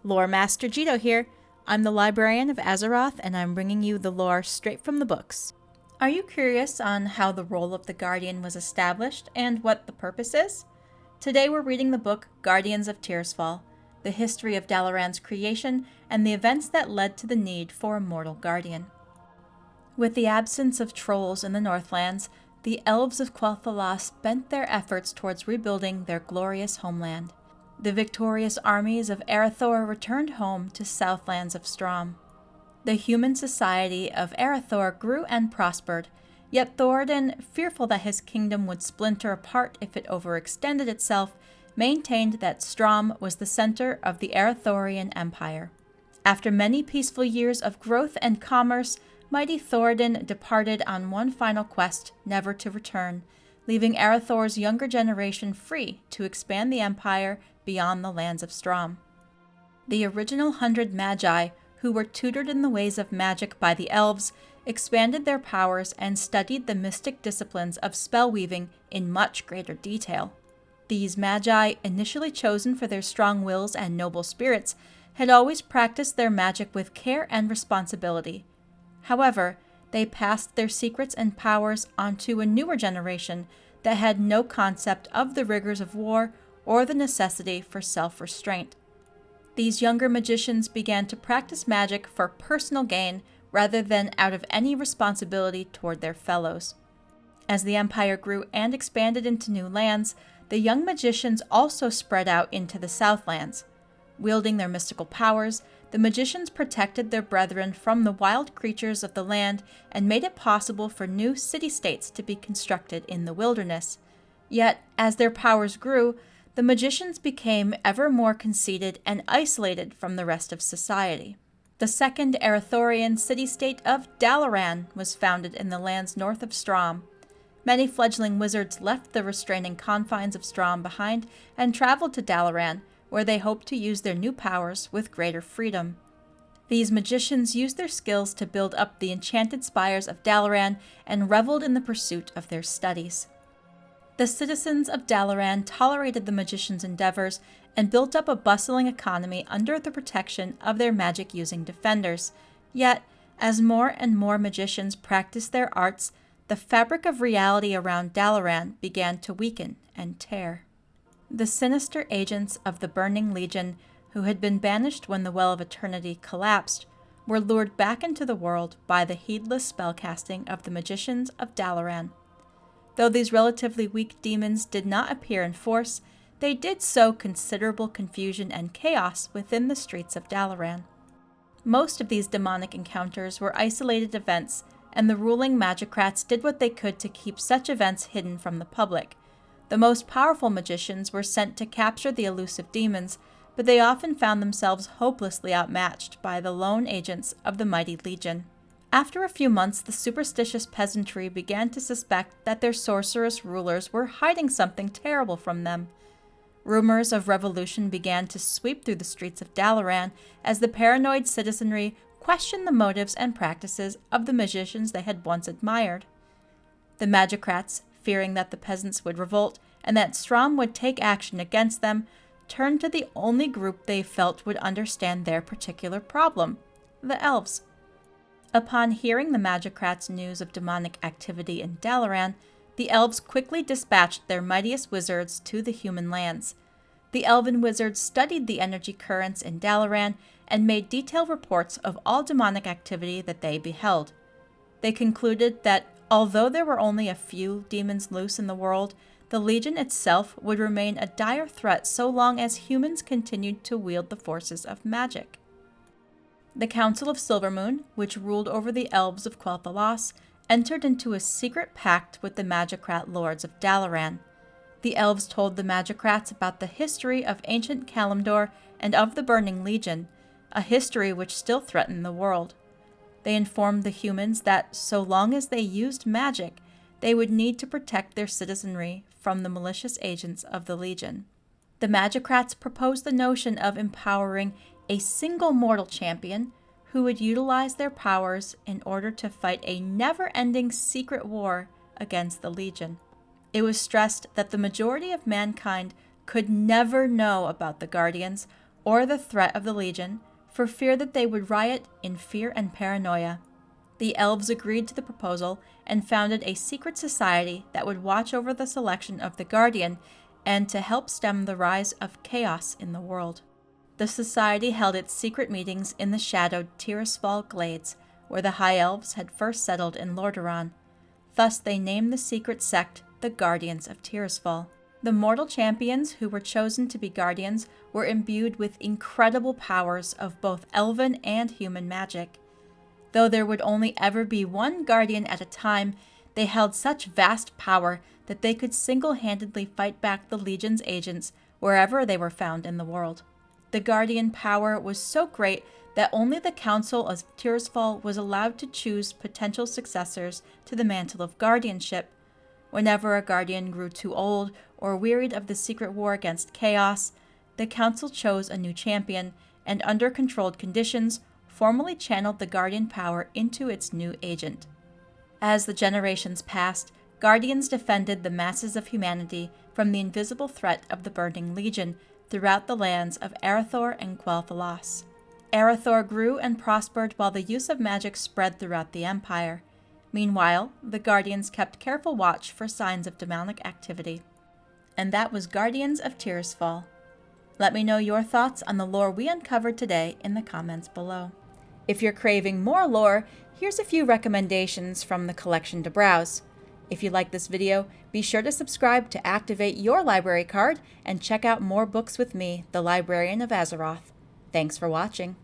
Lore Master Jito here. I'm the librarian of Azeroth, and I'm bringing you the lore straight from the books. Are you curious on how the role of the Guardian was established and what the purpose is? Today we're reading the book Guardians of Tirisfal, the history of Dalaran's creation and the events that led to the need for a mortal guardian. With the absence of trolls in the Northlands, the elves of Quel'Thalas bent their efforts towards rebuilding their glorious homeland. The victorious armies of Arathor returned home to Southlands of Strom. The human society of Arathor grew and prospered, yet Thoradin, fearful that his kingdom would splinter apart if it overextended itself, maintained that Strom was the center of the Arathorian Empire. After many peaceful years of growth and commerce, mighty Thoradin departed on one final quest, never to return, leaving Arathor's younger generation free to expand the empire beyond the lands of Strom. The original 100 Magi, who were tutored in the ways of magic by the elves, expanded their powers and studied the mystic disciplines of spellweaving in much greater detail. These Magi, initially chosen for their strong wills and noble spirits, had always practiced their magic with care and responsibility. However, they passed their secrets and powers onto a newer generation that had no concept of the rigors of war or the necessity for self-restraint. These younger magicians began to practice magic for personal gain rather than out of any responsibility toward their fellows. As the empire grew and expanded into new lands, the young magicians also spread out into the Southlands. Wielding their mystical powers, the magicians protected their brethren from the wild creatures of the land and made it possible for new city-states to be constructed in the wilderness. Yet, as their powers grew, the magicians became ever more conceited and isolated from the rest of society. The second Arathorian city-state of Dalaran was founded in the lands north of Strom. Many fledgling wizards left the restraining confines of Strom behind and traveled to Dalaran, where they hoped to use their new powers with greater freedom. These magicians used their skills to build up the enchanted spires of Dalaran and reveled in the pursuit of their studies. The citizens of Dalaran tolerated the magicians' endeavors and built up a bustling economy under the protection of their magic-using defenders. Yet, as more and more magicians practiced their arts, the fabric of reality around Dalaran began to weaken and tear. The sinister agents of the Burning Legion, who had been banished when the Well of Eternity collapsed, were lured back into the world by the heedless spellcasting of the magicians of Dalaran. Though these relatively weak demons did not appear in force, they did sow considerable confusion and chaos within the streets of Dalaran. Most of these demonic encounters were isolated events, and the ruling magicrats did what they could to keep such events hidden from the public. The most powerful magicians were sent to capture the elusive demons, but they often found themselves hopelessly outmatched by the lone agents of the mighty Legion. After a few months, the superstitious peasantry began to suspect that their sorceress rulers were hiding something terrible from them. Rumors of revolution began to sweep through the streets of Dalaran as the paranoid citizenry questioned the motives and practices of the magicians they had once admired. The magicrats, fearing that the peasants would revolt and that Strom would take action against them, turned to the only group they felt would understand their particular problem, the elves. Upon hearing the magicrats' news of demonic activity in Dalaran, the elves quickly dispatched their mightiest wizards to the human lands. The elven wizards studied the energy currents in Dalaran and made detailed reports of all demonic activity that they beheld. They concluded that although there were only a few demons loose in the world, the Legion itself would remain a dire threat so long as humans continued to wield the forces of magic. The Council of Silvermoon, which ruled over the elves of Quel'Thalas, entered into a secret pact with the magicrat lords of Dalaran. The elves told the magicrats about the history of ancient Kalimdor and of the Burning Legion, a history which still threatened the world. They informed the humans that so long as they used magic, they would need to protect their citizenry from the malicious agents of the Legion. The magicrats proposed the notion of empowering a single mortal champion who would utilize their powers in order to fight a never-ending secret war against the Legion. It was stressed that the majority of mankind could never know about the Guardians or the threat of the Legion, for fear that they would riot in fear and paranoia. The elves agreed to the proposal and founded a secret society that would watch over the selection of the Guardian and to help stem the rise of chaos in the world. The society held its secret meetings in the shadowed Tirisfal glades, where the High Elves had first settled in Lordaeron. Thus they named the secret sect the Guardians of Tirisfal. The mortal champions who were chosen to be guardians were imbued with incredible powers of both elven and human magic. Though there would only ever be one guardian at a time, they held such vast power that they could single-handedly fight back the Legion's agents wherever they were found in the world. The guardian power was so great that only the Council of Tirisfal was allowed to choose potential successors to the mantle of guardianship. Whenever a guardian grew too old or wearied of the secret war against chaos, the council chose a new champion and, under controlled conditions, formally channeled the guardian power into its new agent. As the generations passed, guardians defended the masses of humanity from the invisible threat of the Burning Legion throughout the lands of Arathor and Quel'Thalas. Arathor grew and prospered while the use of magic spread throughout the Empire. Meanwhile, the Guardians kept careful watch for signs of demonic activity. And that was Guardians of Tirisfal. Let me know your thoughts on the lore we uncovered today in the comments below. If you're craving more lore, here's a few recommendations from the collection to browse. If you like this video, be sure to subscribe to activate your library card and check out more books with me, the Librarian of Azeroth. Thanks for watching.